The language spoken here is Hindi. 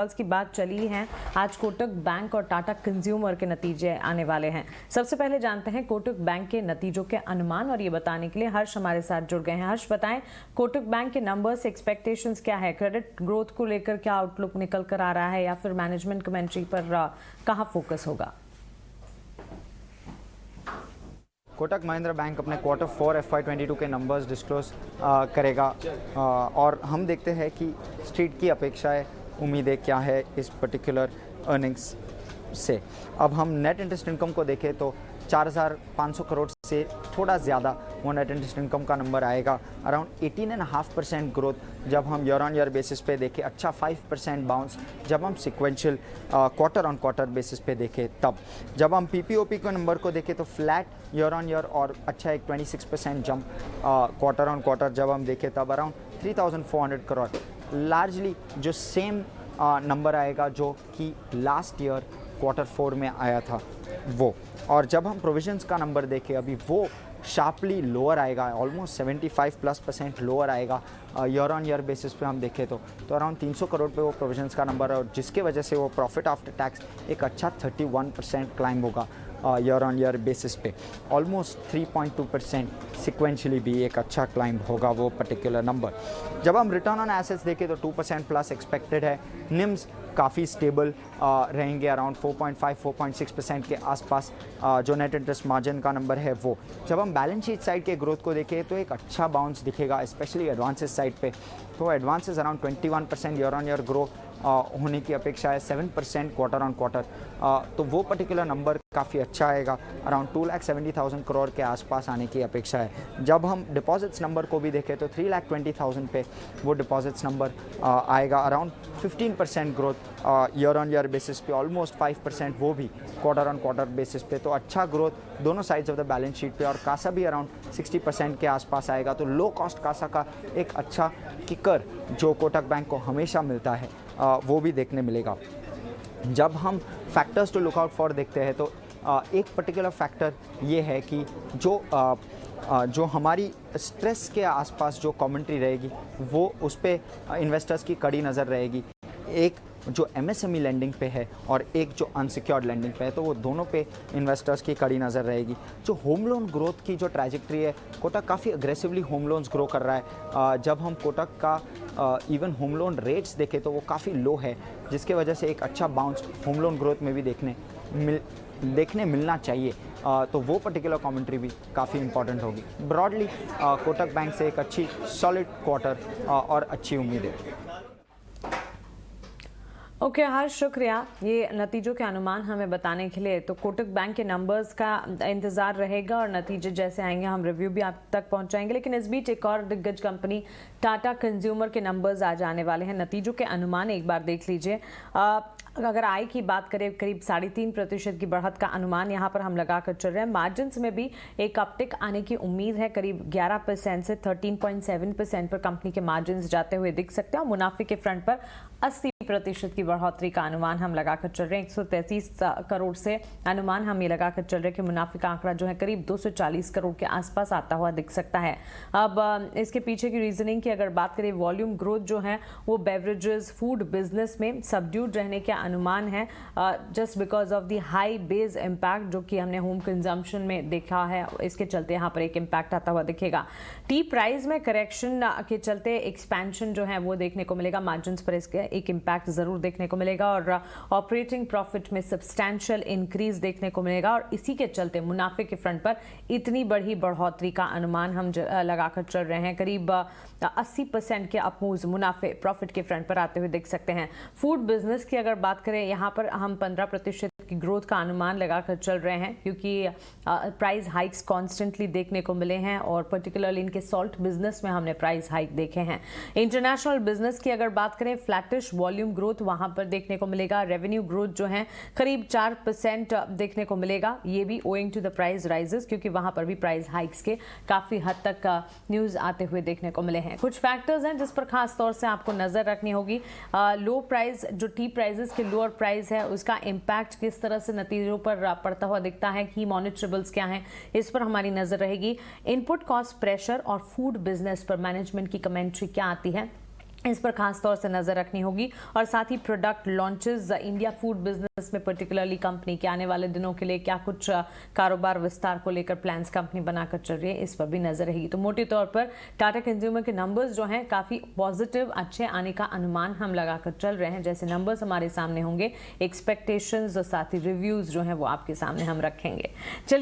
की बात चली है। आज कोटक बैंक और टाटा कंज्यूमर के नतीजे आने वाले हैं। सबसे पहले जानते हैं कोटक बैंक के नतीजों के अनुमान, और ये बताने के लिए हर्ष हमारे साथ जुड़ गए हैं। हर्ष, बताएं कोटक बैंक के नंबर्स, एक्सपेक्टेशंस क्या है? क्रेडिट ग्रोथ को लेकर क्या आउटलुक निकल कर आ रहा है, या फिर मैनेजमेंट कमेंट्री पर कहाँ फोकस होगा? कोटक महिंद्रा बैंक अपने क्वार्टर 4 FY22 के नंबर्स डिस्क्लोज करेगा और हम देखते हैं कि स्ट्रीट की अपेक्षाएं, उम्मीदें क्या है इस पर्टिकुलर अर्निंग्स से। अब हम नेट इंटरेस्ट इनकम को देखें तो 4,500 करोड़ से थोड़ा ज़्यादा वो नेट इंटरेस्ट इनकम का नंबर आएगा। अराउंड 18.5% ग्रोथ जब हम ईयर ऑन ईयर बेसिस पे देखें, अच्छा 5% बाउंस जब हम sequential quarter on quarter basis पे देखें। तब जब हम PPOP के नंबर को देखें तो फ्लैट ईयर ऑन ईयर और अच्छा एक 26% जंप क्वार्टर ऑन क्वार्टर जब हम देखें, तब अराउंड 3,400 करोड़ लार्जली जो सेम नंबर आएगा जो कि लास्ट ईयर क्वार्टर 4 में आया था वो। और जब हम प्रोविजंस का नंबर देखें, अभी वो शार्पली लोअर आएगा, ऑलमोस्ट 75+ लोअर आएगा ईयर ऑन ईयर बेसिस पे हम देखें तो अराउंड 300 करोड़ पे वो प्रोविजंस का नंबर है, और जिसके वजह से वो प्रॉफिट आफ्टर टैक्स एक अच्छा 31% क्लाइम होगा ईयर ऑन ईयर बेसिस पे। ऑलमोस्ट 3.2% सिक्वेंशली भी एक अच्छा क्लाइंब होगा वो पर्टिकुलर नंबर। जब हम रिटर्न ऑन एसेट्स देखें तो 2% प्लस एक्सपेक्टेड है। निम्स काफ़ी स्टेबल रहेंगे, अराउंड 4.5-4.6% के आसपास जो नेट इंटरेस्ट मार्जिन का नंबर है वो। जब हम बैलेंस शीट साइड के ग्रोथ को देखें तो एक अच्छा बाउंस दिखेगा, स्पेशली एडवांसेस साइड पे। तो advances around 21% year on year grow होने की अपेक्षा है, 7% क्वार्टर ऑन क्वार्टर। तो वो पर्टिकुलर नंबर काफ़ी अच्छा आएगा, अराउंड 2,70,000 करोड़ के आसपास आने की अपेक्षा है। जब हम डिपॉजिट्स नंबर को भी देखें तो 3,20,000 पे वो डिपॉजिट्स नंबर आएगा, around 15% growth year on year basis पे, ऑलमोस्ट 5% वो भी क्वार्टर ऑन क्वार्टर बेसिस पे। तो अच्छा ग्रोथ दोनों sides of the balance sheet पे, और कासा भी अराउंड 60% के आसपास आएगा। तो लो कॉस्ट कासा का एक अच्छा किकर जो कोटक बैंक को हमेशा मिलता है वो भी देखने मिलेगा। जब हम factors to look out for देखते हैं तो एक पर्टिकुलर फैक्टर ये है कि जो हमारी स्ट्रेस के आसपास जो कमेंट्री रहेगी वो उस पर इन्वेस्टर्स की कड़ी नज़र रहेगी। एक जो MSME लैंडिंग पे है और एक जो अनसिक्योर्ड लैंडिंग पे है, तो वो दोनों पे इन्वेस्टर्स की कड़ी नज़र रहेगी। जो होम लोन ग्रोथ की जो ट्रैजेक्टरी है, कोटक काफ़ी अग्रेसिवली होम लोन्स ग्रो कर रहा है। जब हम कोटक का इवन होम लोन रेट्स देखें तो वो काफ़ी लो है, जिसके वजह से एक अच्छा बाउंस होम लोन ग्रोथ में भी देखने मिलना चाहिए। तो वो पर्टिकुलर कमेंट्री भी काफ़ी इंपॉर्टेंट होगी। ब्रॉडली कोटक बैंक से एक अच्छी सॉलिड क्वार्टर और अच्छी उम्मीद है। ओके हर्ष, शुक्रिया ये नतीजों के अनुमान हमें बताने के लिए। तो कोटक बैंक के नंबर्स का इंतजार रहेगा, और नतीजे जैसे आएंगे हम रिव्यू भी आप तक पहुंचाएंगे। लेकिन इस बीच एक और दिग्गज कंपनी टाटा कंज्यूमर के नंबर्स आज आने वाले हैं। नतीजों के अनुमान एक बार देख लीजिए। अगर आय की बात करें, करीब 3.5% की बढ़त का अनुमान यहाँ पर हम लगाकर चल रहे हैं। मार्जिन्स में भी एक अपटिक आने की उम्मीद है, करीब 11% से 13.7% पर कंपनी के मार्जिन्स जाते हुए दिख सकते हैं। और मुनाफे के फ्रंट पर 80% की बढ़ोतरी का अनुमान हम लगाकर चल रहे हैं। 133 करोड़ से अनुमान हम ये लगाकर चल रहे हैं कि मुनाफे का आंकड़ा जो है करीब 240 करोड़ के आसपास आता हुआ दिख सकता है। अब इसके पीछे की रीजनिंग की अगर बात करें, वॉल्यूम ग्रोथ जो है वो बेवरेजेस, फूड बिजनेस में सबड्यूड रहने के अनुमान है, just because of the high base impact जो कि हमने होम कंजम्पशन में देखा है। इसके चलते यहाँ पर एक इम्पैक्ट आता हुआ दिखेगा। टी प्राइस में करेक्शन के चलते एक्सपेंशन जो है वो देखने को मिलेगा। मार्जिन्स पर इसके एक इम्पैक्ट जरूर देखने को मिलेगा, और ऑपरेटिंग प्रॉफिट में सब्सटैंशियल इंक्रीज देखने को मिलेगा। और इसी के चलते मुनाफे के फ्रंट पर इतनी बड़ी बढ़ोतरी का अनुमान हम लगाकर चल रहे हैं। करीब 80% के अपमूव्स मुनाफे प्रॉफिट के फ्रंट पर आते हुए देख सकते हैं। फूड बिजनेस की अगर बात करें, यहाँ पर हम 15% की ग्रोथ का अनुमान लगाकर चल रहे हैं, क्योंकि प्राइस हाइक्स कॉन्स्टेंटली देखने को मिले हैं, और पर्टिकुलरली इनके सॉल्ट बिजनेस में हमने प्राइस हाइक देखे हैं। इंटरनेशनल बिजनेस की अगर बात करें, फ्लैटिश वॉल्यूम ग्रोथ वहां पर देखने को मिलेगा। रेवेन्यू ग्रोथ जो है करीब 4% देखने को मिलेगा, ये भी owing to the price rises, क्योंकि वहां पर भी प्राइस हाइक्स के काफी हद तक न्यूज आते हुए देखने को मिले हैं। कुछ फैक्टर्स हैं जिस पर खास तौर से आपको नजर रखनी होगी। लो प्राइस, जो टी प्राइसेस के लोअर प्राइस है, उसका इम्पैक्ट किस तरह से नतीजों पर पड़ता हुआ दिखता है, की मॉनिटरेबल्स क्या हैं, इस पर हमारी नजर रहेगी। इनपुट कॉस्ट प्रेशर और फूड बिजनेस पर मैनेजमेंट की कमेंट्री क्या आती है, इस पर खास तौर से नजर रखनी होगी। और साथ ही product launches, India food business में पर्टिकुलरली कंपनी के आने वाले दिनों के लिए क्या कुछ कारोबार विस्तार को लेकर प्लान्स कंपनी बनाकर चल रही है, इस पर भी नजर रहेगी। तो मोटे तौर पर टाटा कंज्यूमर के नंबर्स जो हैं काफी पॉजिटिव, अच्छे आने का अनुमान हम लगाकर चल रहे हैं। जैसे नंबर्स हमारे सामने होंगे, एक्सपेक्टेशंस और साथ ही रिव्यूज जो हैं वो आपके सामने हम रखेंगे। चलिए